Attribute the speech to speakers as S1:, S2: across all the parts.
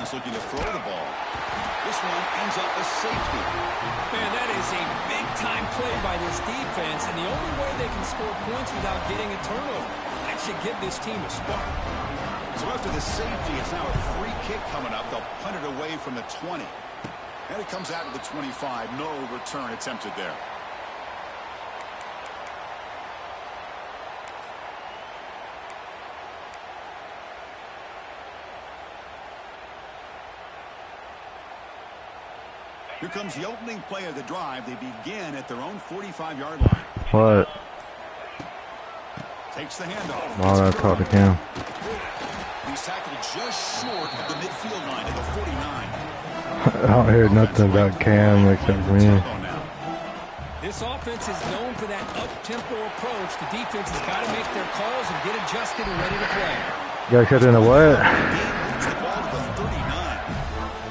S1: defense looking to throw the ball. This one ends up a safety.
S2: Man, that is a big-time play by this defense, and the only way they can score points without getting a turnover. That should give this team a spark.
S1: So after the safety, it's now a free kick coming up. They'll punt it away from the 20. And it comes out to the 25. No return attempted there. Here comes the opening play of the drive. They begin at their own 45-yard line.
S3: What?
S1: Takes the handoff.
S3: Oh, that's caught the cam.
S1: He's tackled just short of the midfield line at the 49.
S3: I don't hear nothing about Cam except for me.
S2: This offense is known for that up-tempo approach. The defense has got to make their calls and get adjusted and ready to play.
S3: You got cut in the what?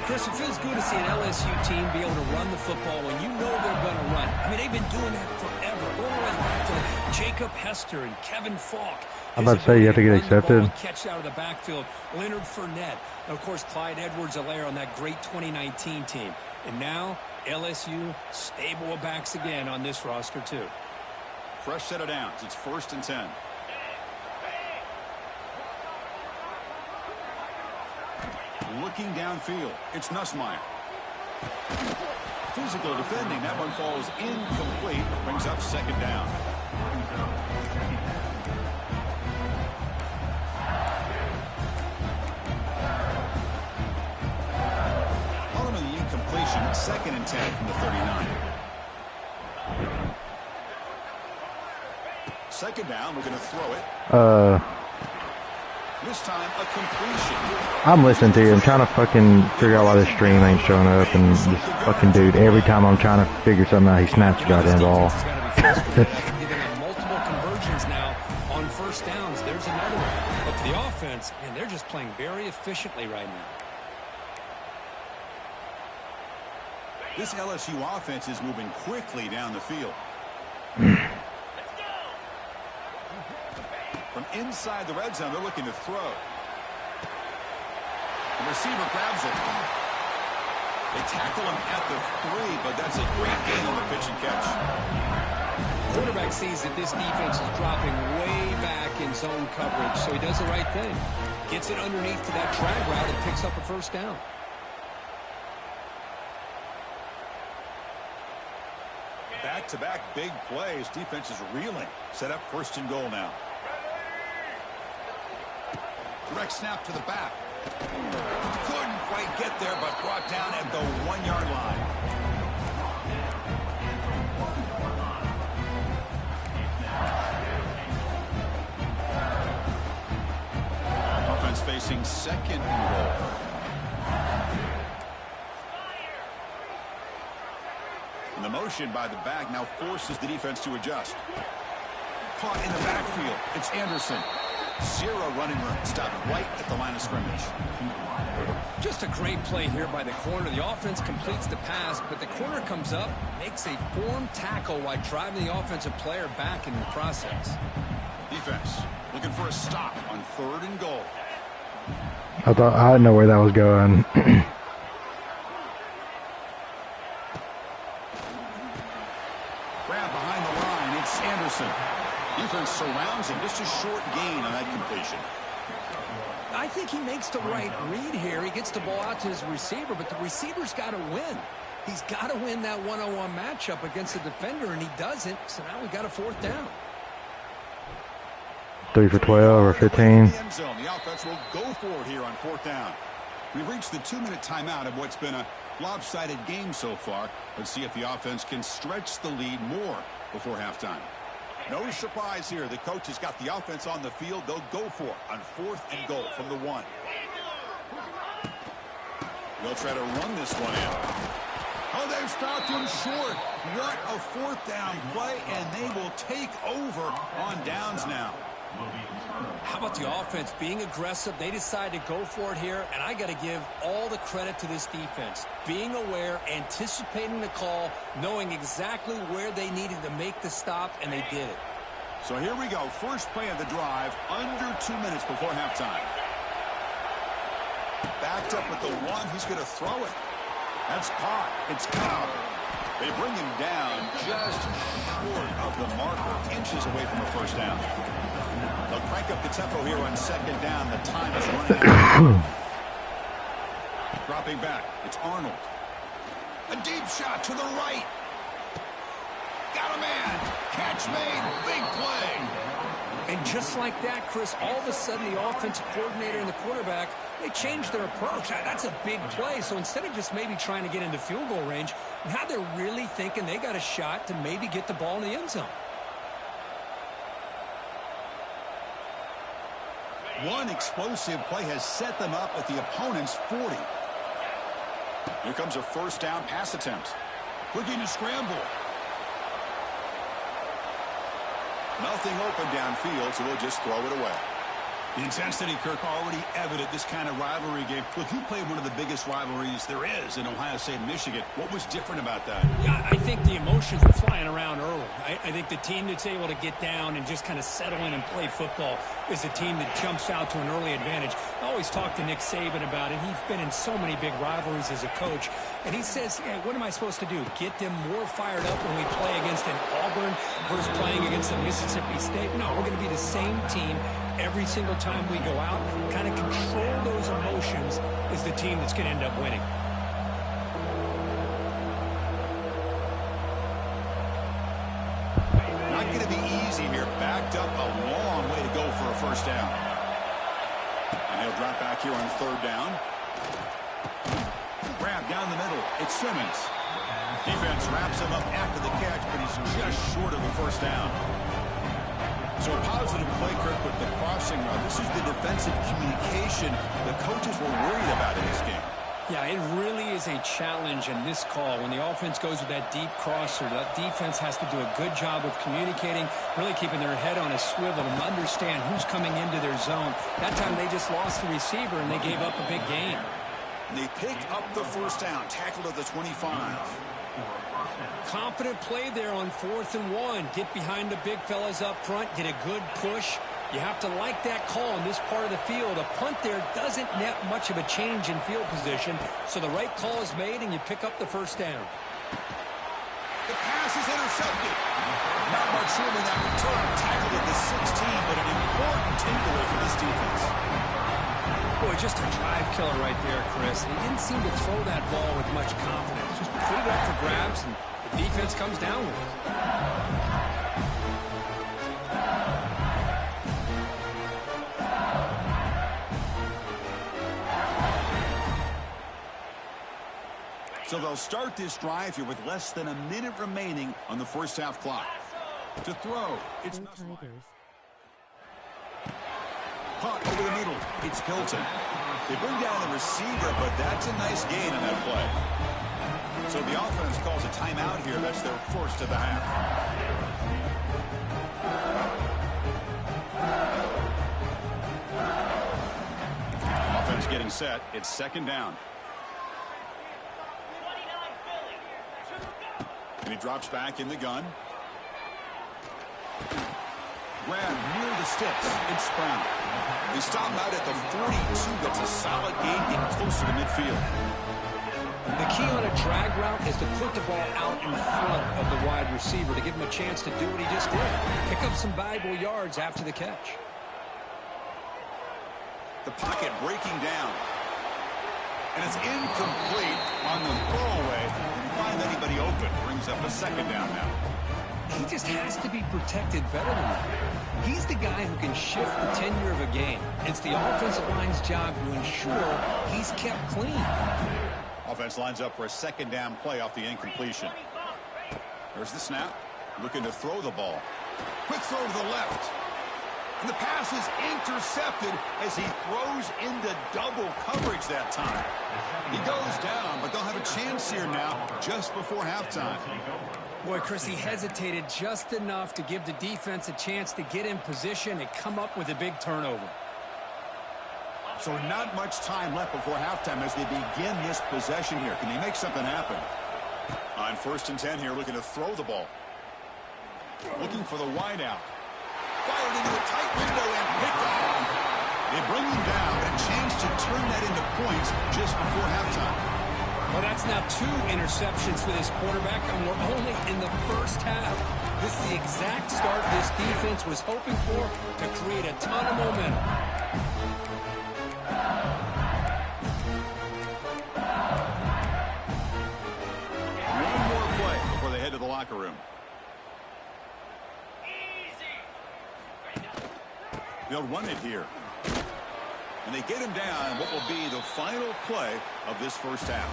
S2: Chris, it feels good to see an LSU team be able to run the football when you know they're going to run. I mean, they've been doing that forever. Going all the way back to Jacob Hester and Kevin Falk.
S3: I'm about to say you have to get accepted.
S2: Catch out of the backfield. Leonard Fournette. And, of course, Clyde Edwards-Helaire on that great 2019 team. And now LSU stable of backs again on this roster, too.
S1: Fresh set of downs. It's 1st and 10. Looking downfield, it's Nussmeier. Physical defending, that one falls incomplete, brings up 2nd down. Following the incompletion, 2nd and 10 from the 39. 2nd down, we're going to throw it. This time, a completion.
S3: I'm listening to you. I'm trying to fucking figure out why this stream ain't showing up, and this fucking dude, every time I'm trying to figure something out, he snaps the goddamn ball.
S2: Giving them multiple conversions now on 1st downs. There's another one. But for the offense, and they're just playing very efficiently right now.
S1: This LSU offense is moving quickly down the field. From inside the red zone, they're looking to throw. The receiver grabs it. They tackle him at the 3, but that's a great gain on the pitch and catch.
S2: Quarterback sees that this defense is dropping way back in zone coverage, so he does the right thing. Gets it underneath to that drag route and picks up a 1st down.
S1: Back-to-back big plays. Defense is reeling. Set up 1st and goal now. Direct snap to the back. Couldn't quite get there, but brought down at the 1-yard line. Offense facing 2nd and goal. And the motion by the back now forces the defense to adjust. Caught in the backfield. It's Anderson. 0 running room. Stopped right at the line of scrimmage.
S2: Just a great play here by the corner. The offense completes the pass, but the corner comes up, makes a form tackle while driving the offensive player back in the process.
S1: Defense looking for a stop on 3rd and goal.
S3: I didn't know where that was going.
S1: Grab behind the line. It's Anderson. Defense surrounds him. Just a short gain on that completion.
S2: I think he makes the right read here. He gets the ball out to his receiver, but the receiver's got to win. He's got to win that one-on-one matchup against the defender, and he doesn't. So now we got a 4th down.
S3: 3 for 12 or 15.
S1: The end zone. The offense will go for it here on 4th down. We've reached the 2-minute timeout of what's been a lopsided game so far. Let's see if the offense can stretch the lead more before halftime. No surprise here. The coach has got the offense on the field. They'll go for it on 4th and goal from the 1. They'll try to run this one in. Oh, they've stopped him short. What a 4th down play, and they will take over on downs now.
S2: How about the offense being aggressive? They decide to go for it here, and I got to give all the credit to this defense. Being aware, anticipating the call, knowing exactly where they needed to make the stop, and they did it.
S1: So here we go. First play of the drive, under 2 minutes before halftime. Backed up at the 1. He's going to throw it. That's caught. It's Cobb. They bring him down just short of the marker, inches away from a first down. They'll crank up the tempo here on second down. The time is running out. Dropping back. It's Arnold. A deep shot to the right. Got a man. Catch made. Big play.
S2: And just like that, Chris, all of a sudden the offensive coordinator and the quarterback, they changed their approach. That's a big play. So instead of just maybe trying to get into field goal range, now they're really thinking they got a shot to maybe get the ball in the end zone.
S1: One explosive play has set them up at the opponent's 40. Here comes a first down pass attempt. Looking to scramble. Nothing open downfield, so we'll just throw it away. The intensity, Kirk, already evident this kind of rivalry game. Look, you played one of the biggest rivalries there is in Ohio State and Michigan. What was different about that?
S2: Yeah, I think the emotions were flying around early. I think the team that's able to get down and just kind of settle in and play football is the team that jumps out to an early advantage. I always talk to Nick Saban about it. He's been in so many big rivalries as a coach. And he says, hey, what am I supposed to do? Get them more fired up when we play against an Auburn versus playing against a Mississippi State? No, we're going to be the same team every single time we go out. Kind of control those emotions is the team that's going to end up winning.
S1: Not going to be easy here. Backed up a long way to go for a first down. And he'll drop back here on third down. Grab down the middle. It's Simmons. Defense wraps him up after the catch, but he's just short of a first down. So a positive play, Kirk, with the crossing route. This is the defensive communication the coaches were worried about in this game.
S2: Yeah, it really is a challenge in this call. When the offense goes with that deep crosser, that defense has to do a good job of communicating, really keeping their head on a swivel and understand who's coming into their zone. That time they just lost the receiver and they gave up a big gain.
S1: They pick up the first down, tackled at the 25.
S2: Confident play there on 4th and 1. Get behind the big fellas up front, get a good push. You have to like that call in this part of the field. A punt there doesn't net much of a change in field position, so the right call is made and you pick up the first down.
S1: The pass is intercepted. Not much room in that return. Tackled at the 16, but an important takeaway for this defense.
S2: Boy, just a drive killer right there, Chris. He didn't seem to throw that ball with much confidence. Just put it up for grabs, and the defense comes down with it.
S1: So they'll start this drive here with less than a minute remaining on the first half clock. To throw, it's Nussmeier. Punt over the middle, it's Hilton. They bring down the receiver, but that's a nice gain in that play. So the offense calls a timeout here. That's their first of the half. Offense getting set. It's second down. And he drops back in the gun. Grab near the sticks. It's Brown. They stop him out at the 42. That's a solid gain, getting closer to midfield.
S2: The key on a drag route is to put the ball out in front of the wide receiver to give him a chance to do what he just did. Pick up some valuable yards after the catch.
S1: The pocket breaking down. And it's incomplete on the throwaway. Didn't find anybody open. Brings up a second down now.
S2: He just has to be protected better than that. He's the guy who can shift the tenure of a game. It's the offensive line's job to ensure he's kept clean.
S1: Offense lines up for a second down play off the incompletion. There's the snap. Looking to throw the ball. Quick throw to the left. And the pass is intercepted as he throws into double coverage that time. He goes down, but they'll have a chance here now just before halftime.
S2: Boy, Chris, he hesitated just enough to give the defense a chance to get in position and come up with a big turnover.
S1: So not much time left before halftime as they begin this possession here. Can they make something happen? On 1st and 10 here, looking to throw the ball. Looking for the wideout. Fired into a tight window and picked off. They bring him down, a chance to turn that into points just before halftime.
S2: Well, that's now 2 interceptions for this quarterback, and we're only in the first half. This is the exact start this defense was hoping for to create a ton of momentum.
S1: One more play before they head to the locker room. They'll run it here. And they get him down what will be the final play of this first half.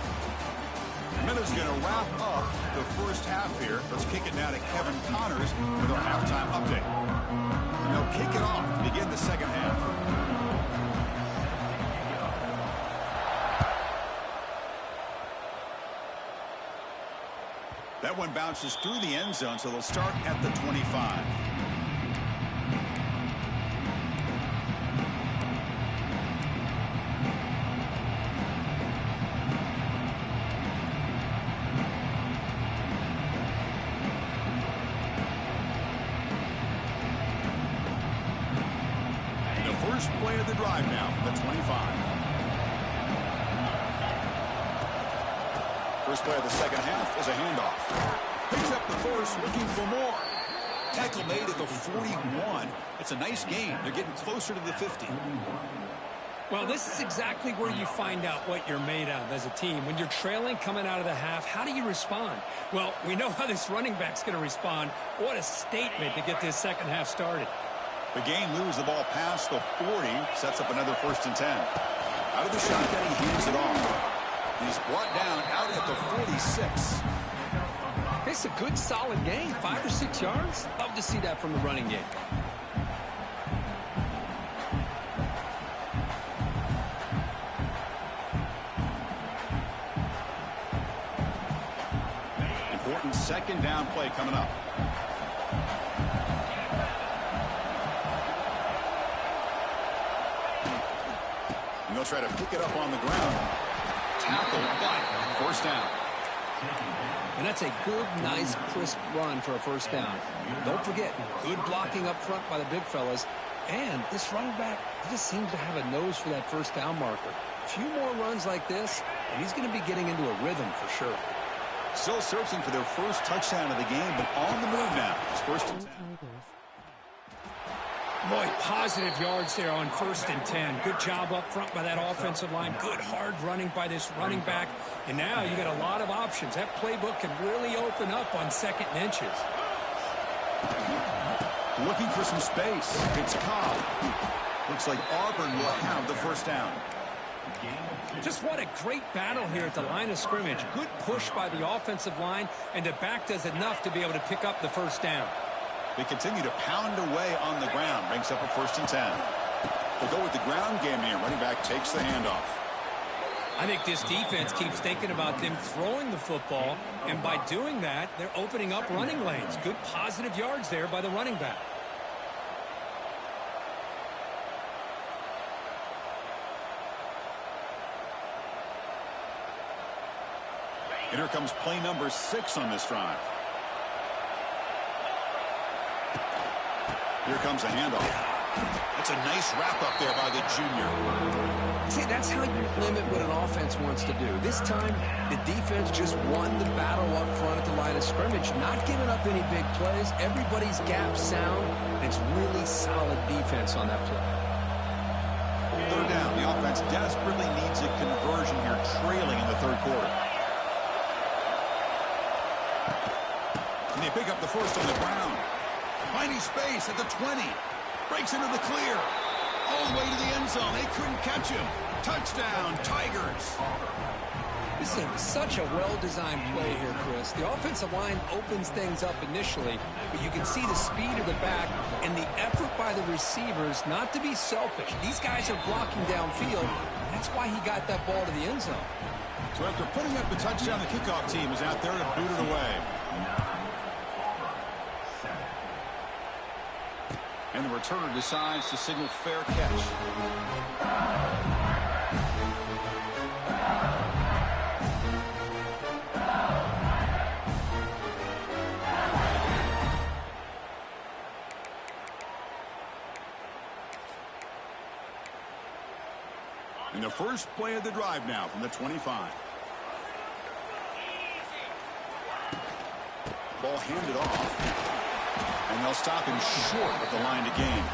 S1: Miller's going to wrap up the first half here. Let's kick it now to Kevin Connors with our halftime update. And they'll kick it off to begin the second half. That one bounces through the end zone, so they'll start at the 25. First play of the drive now from the 25. First play of the second half is a handoff. Picks up the first, looking for more. Tackle made at the 41. It's a nice gain. They're getting closer to the 50.
S2: Well, this is exactly where you find out what you're made of as a team. When you're trailing coming out of the half, how do you respond? Well, we know how this running back's going to respond. What a statement to get this second half started.
S1: The game moves the ball past the 40, sets up another 1st and 10. Out of the shotgun, he hands it off. He's brought down out at the 46.
S2: It's a good, solid gain, 5 or 6 yards. Love to see that from the running game.
S1: Important second down play coming up. And they'll try to pick it up on the ground. Tackle, but first down.
S2: And that's a good, nice, crisp run for a first down. Don't forget, good blocking up front by the big fellas. And this running back, he just seems to have a nose for that first down marker. A few more runs like this, and he's going to be getting into a rhythm for sure.
S1: Still searching for their first touchdown of the game, but on the move now. It's 1st and 10.
S2: Boy, positive yards there on 1st and 10. Good job up front by that offensive line. Good hard running by this running back. And now you got a lot of options. That playbook can really open up on 2nd and inches.
S1: Looking for some space. It's Cobb. Looks like Auburn will have the first down.
S2: Just what a great battle here at the line of scrimmage. Good push by the offensive line, and the back does enough to be able to pick up the first down.
S1: They continue to pound away on the ground. Brings up a 1st and 10. They'll go with the ground game here. Running back takes the handoff.
S2: I think this defense keeps thinking about them throwing the football, and by doing that, they're opening up running lanes. Good positive yards there by the running back.
S1: And here comes play number 6 on this drive. Here comes a handoff. That's a nice wrap up there by the junior.
S2: See, that's how you limit what an offense wants to do. This time, the defense just won the battle up front at the line of scrimmage, not giving up any big plays. Everybody's gap sound, and it's really solid defense on that play.
S1: 3rd down. The offense desperately needs a conversion here, trailing in the 3rd quarter. And they pick up the first on the ground. Finding space at the 20. Breaks into the clear. All the way to the end zone. They couldn't catch him. Touchdown, Tigers.
S2: This is such a well-designed play here, Chris. The offensive line opens things up initially, but you can see the speed of the back and the effort by the receivers not to be selfish. These guys are blocking downfield. That's why he got that ball to the end zone.
S1: So after putting up the touchdown, the kickoff team is out there to boot it away. And the returner decides to signal fair catch. first play of the drive now from the 25. Ball handed off. And they'll stop him short at the line to gain.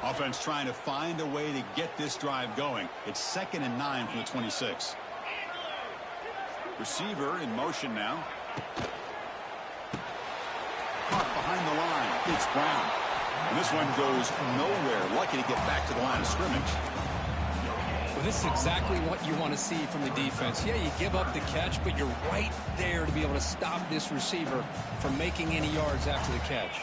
S1: Offense trying to find a way to get this drive going. It's 2nd and 9 from the 26. Receiver in motion now. Caught behind the line. It's Brown. And this one goes nowhere. Lucky to get back to the line of scrimmage.
S2: Well, this is exactly what you want to see from the defense. Yeah, you give up the catch, but you're right there to be able to stop this receiver from making any yards after the catch.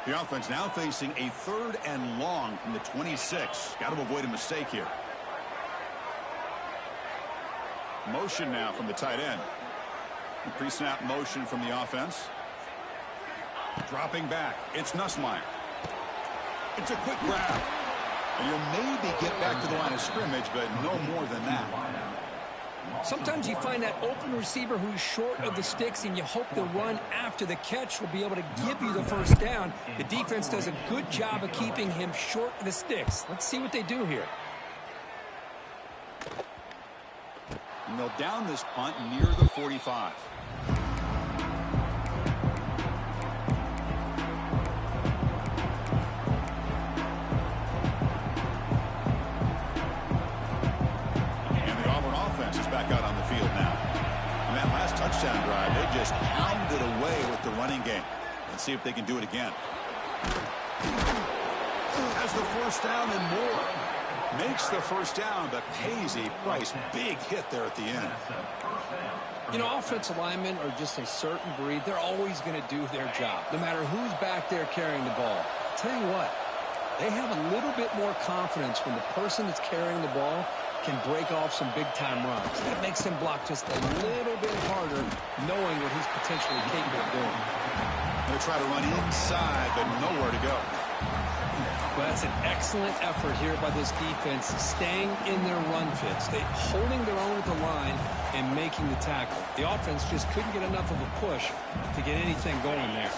S1: The offense now facing a 3rd and long from the 26. Got to avoid a mistake here. Motion now from the tight end. Pre-snap motion from the offense. Dropping back. It's Nussmeier. It's a quick grab. And you'll maybe get back to the line of scrimmage, but no more than that.
S2: Sometimes you find that open receiver who's short of the sticks, and you hope the run after the catch will be able to give you the first down. The defense does a good job of keeping him short of the sticks. Let's see what they do here.
S1: And they'll down this punt near the 45. Back out on the field now. And that last touchdown drive, they just pounded away with the running game. Let's see if they can do it again. Has the first down and more. Makes the first down, but pays a price. Big hit there at the end.
S2: You know, offensive linemen are just a certain breed. They're always going to do their job, no matter who's back there carrying the ball. I'll tell you what, they have a little bit more confidence when the person that's carrying the ball can break off some big-time runs. That makes him block just a little bit harder, knowing what he's potentially capable of doing.
S1: Going to try to run inside, but nowhere to go.
S2: Well, that's an excellent effort here by this defense, staying in their run fits. They holding their own at the line and making the tackle. The offense just couldn't get enough of a push to get anything going there.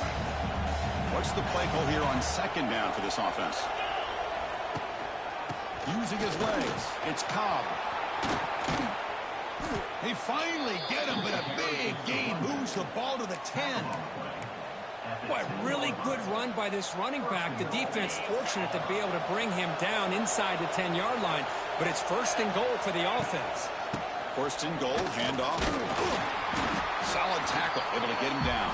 S1: What's the play call here on 2nd down for this offense? Using his legs, it's Cobb. They finally get him, but a big gain moves the ball to the 10.
S2: Boy, really good run by this running back. The defense fortunate to be able to bring him down inside the 10-yard line, but it's 1st and goal for the offense.
S1: 1st and goal, handoff. Solid tackle, able to get him down.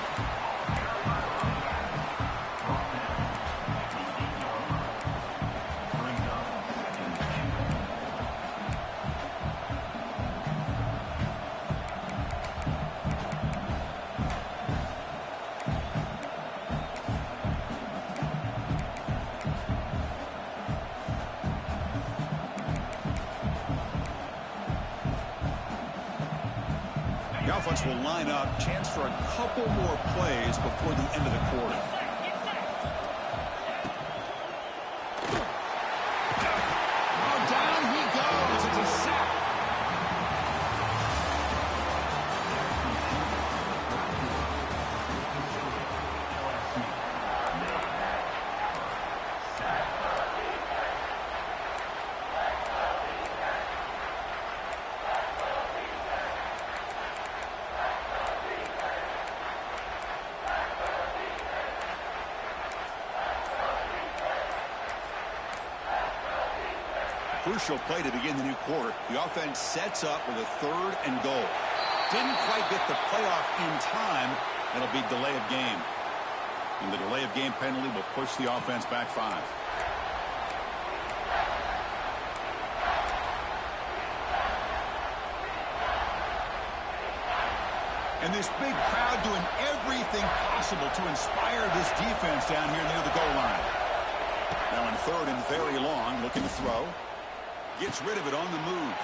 S1: Offense will line up, chance for a couple more plays before the end of the quarter. Oh, down he goes. It's a sack. Crucial play to begin the new quarter. The offense sets up with a 3rd and goal. Didn't quite get the playoff in time. It'll be delay of game. And the delay of game penalty will push the offense back 5. And this big crowd doing everything possible to inspire this defense down here near the goal line. Now in 3rd and very long, looking to throw. Gets rid of it on the move.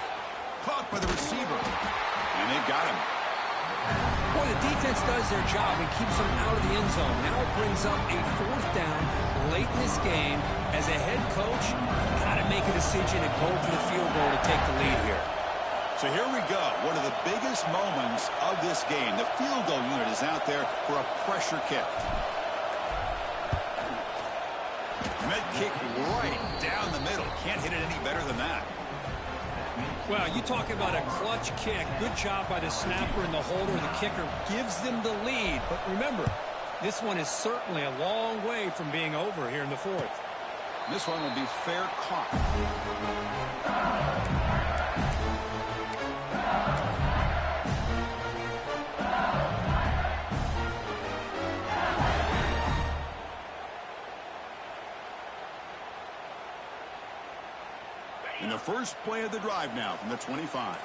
S1: Caught by the receiver. And they've got him.
S2: Boy, the defense does their job and keeps them out of the end zone. Now it brings up a 4th down late in this game. As a head coach, got to make a decision and go for the field goal to take the lead here.
S1: So here we go. One of the biggest moments of this game. The field goal unit is out there for a pressure kick. Med kick right down the middle. Can't hit it any better than that.
S2: Well, you talk about a clutch kick. Good job by the snapper and the holder. The kicker gives them the lead. But remember, this one is certainly a long way from being over here in the fourth.
S1: This one will be fair caught. In the first play of the drive now from the 25.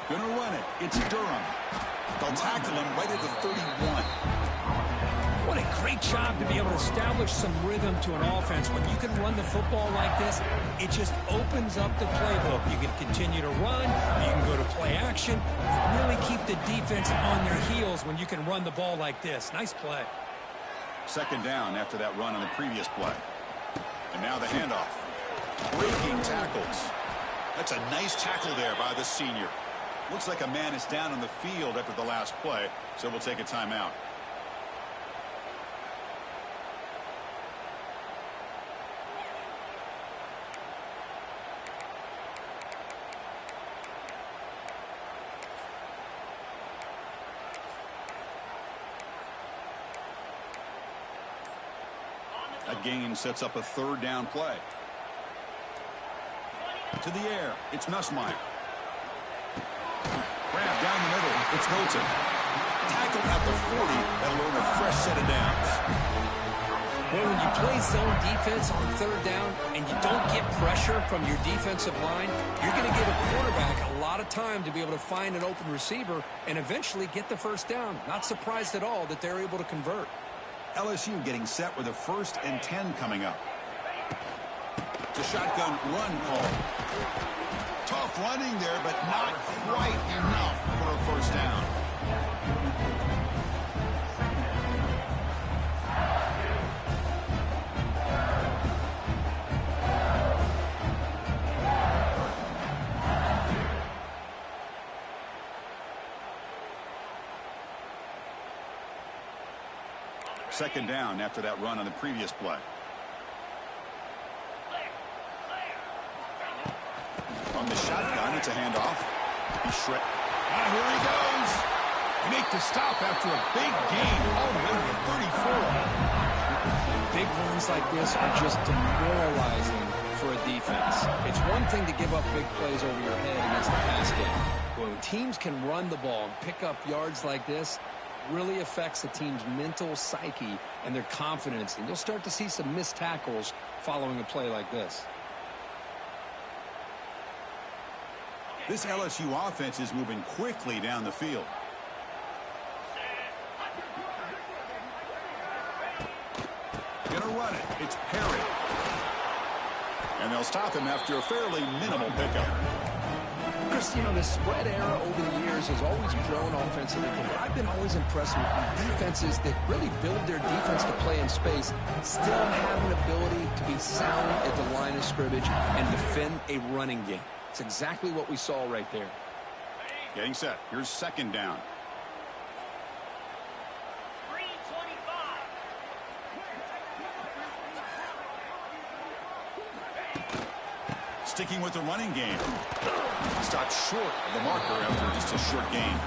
S1: Gonna run it. It's Durham. They'll tackle him right at the 31.
S2: What a great job to be able to establish some rhythm to an offense. When you can run the football like this, it just opens up the playbook. You can continue to run. You can go to play action. Really keep the defense on their heels when you can run the ball like this. Nice play.
S1: Second down after that run on the previous play. And now the handoff. Breaking tackles. That's a nice tackle there by the senior. Looks like a man is down on the field after the last play, so we'll take a timeout. A gain sets up a third down play. To the air, it's Nussmeier. Grab down the middle, it's Hilton. Tackled at the 40, that'll earn a fresh set of downs.
S2: Well, when you play zone defense on third down and you don't get pressure from your defensive line, you're going to give a quarterback a lot of time to be able to find an open receiver and eventually get the first down. Not surprised at all that they're able to convert.
S1: LSU getting set with a 1st and 10 coming up. It's a shotgun run call. Tough running there, but not quite enough for a first down. Second down after that run on the previous play. On the shotgun, it's a handoff. He's shred. Here he goes. He make the stop after a big gain all the way to the 34.
S2: Big runs like this are just demoralizing for a defense. It's one thing to give up big plays over your head against the pass game. When teams can run the ball and pick up yards like this, really affects the team's mental psyche and their confidence. And you'll start to see some missed tackles following a play like this.
S1: This LSU offense is moving quickly down the field. Gonna run it. It's Perry. And they'll stop him after a fairly minimal pickup.
S2: Chris, you know, the spread era over the years has always grown offensively, but I've been always impressed with defenses that really build their defense to play in space, still have an ability to be sound at the line of scrimmage and defend a running game. It's exactly what we saw right there.
S1: Getting set. Here's second down. Sticking with the running game. Stopped short of the marker after just a short gain.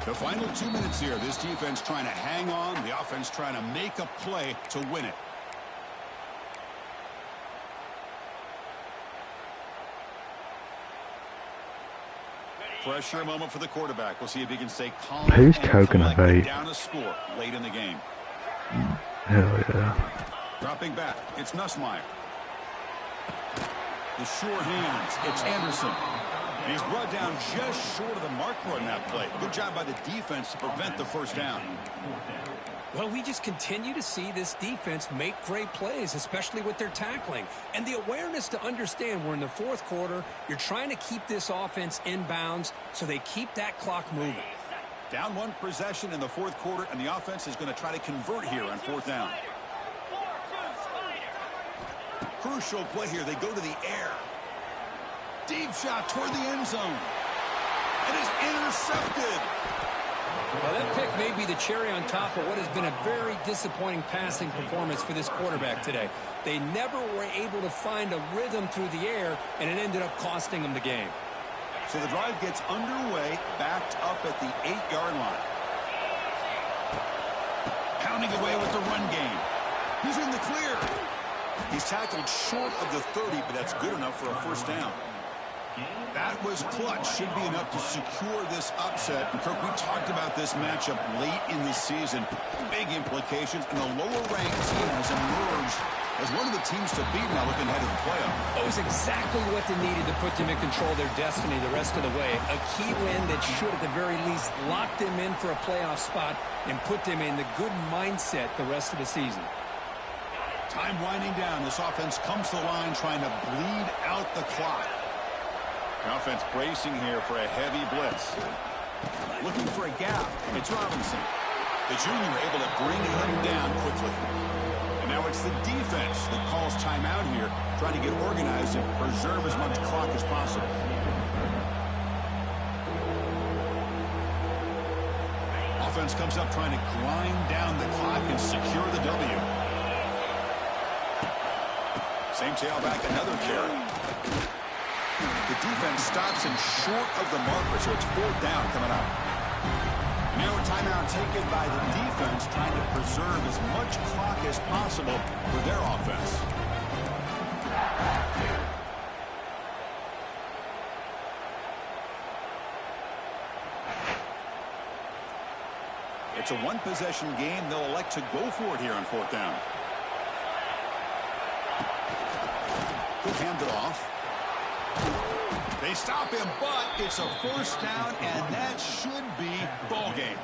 S1: The final 2 minutes here. This defense trying to hang on. The offense trying to make a play to win it. Pressure moment for the quarterback. We'll see if he can stay calm.
S3: Who's coconut bait?
S1: Down a score late in the game.
S3: Hell yeah.
S1: Dropping back. It's Nussmeier. The sure hands. It's Anderson. And he's brought down just short of the marker on that play. Good job by the defense to prevent the first down.
S2: Well, we just continue to see this defense make great plays, especially with their tackling. And the awareness to understand we're in the fourth quarter, you're trying to keep this offense in bounds so they keep that clock moving.
S1: Down one possession in the fourth quarter, and the offense is going to try to convert here on fourth down. Crucial play here. They go to the air. Deep shot toward the end zone. It is intercepted.
S2: Well, that pick may be the cherry on top of what has been a very disappointing passing performance for this quarterback today. They never were able to find a rhythm through the air, and it ended up costing them the game.
S1: So the drive gets underway, backed up at the 8-yard line. Pounding away with the run game. He's in the clear. He's tackled short of the 30, but that's good enough for a first down. That was clutch. Should be enough to secure this upset. And Kirk, we talked about this matchup late in the season. Big implications, and the lower-ranked team has emerged as one of the teams to beat now looking ahead of the playoff.
S2: It was exactly what they needed to put them in control of their destiny the rest of the way. A key win that should, at the very least, lock them in for a playoff spot and put them in the good mindset the rest of the season.
S1: Time winding down. This offense comes to the line trying to bleed out the clock. The offense bracing here for a heavy blitz. Looking for a gap. It's Robinson. The junior able to bring him down quickly. And now it's the defense that calls timeout here, trying to get organized and preserve as much clock as possible. Offense comes up trying to grind down the clock and secure the W. Same tailback, another carry. The defense stops him short of the marker, so it's fourth down coming up. Now a timeout taken by the defense, trying to preserve as much clock as possible for their offense. It's a one-possession game. They'll elect to go for it here on fourth down. He'll hand it off. They stop him, but it's a first down, and that should be ball game.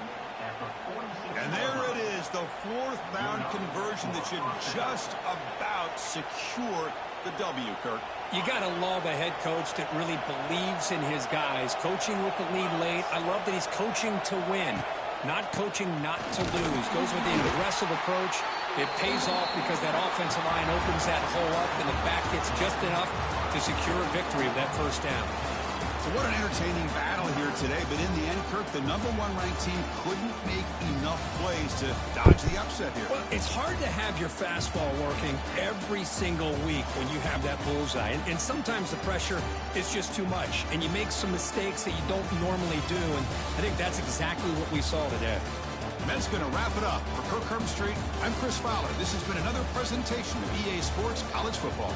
S1: And there it is, the fourth down conversion that should just about secure the W, Kirk.
S2: You got to love a head coach that really believes in his guys. Coaching with the lead late. I love that he's coaching to win, not coaching not to lose. Goes with the aggressive approach. It pays off because that offensive line opens that hole up, and the back gets just enough to secure a victory of that first down.
S1: So what an entertaining battle here today, but in the end, Kirk, the number one ranked team couldn't make enough plays to dodge the upset here.
S2: Well, it's hard to have your fastball working every single week when you have that bullseye, and sometimes the pressure is just too much, and you make some mistakes that you don't normally do, and I think that's exactly what we saw today.
S1: And that's going to wrap it up. For Kirk Herbstreit, I'm Chris Fowler. This has been another presentation of EA Sports College Football.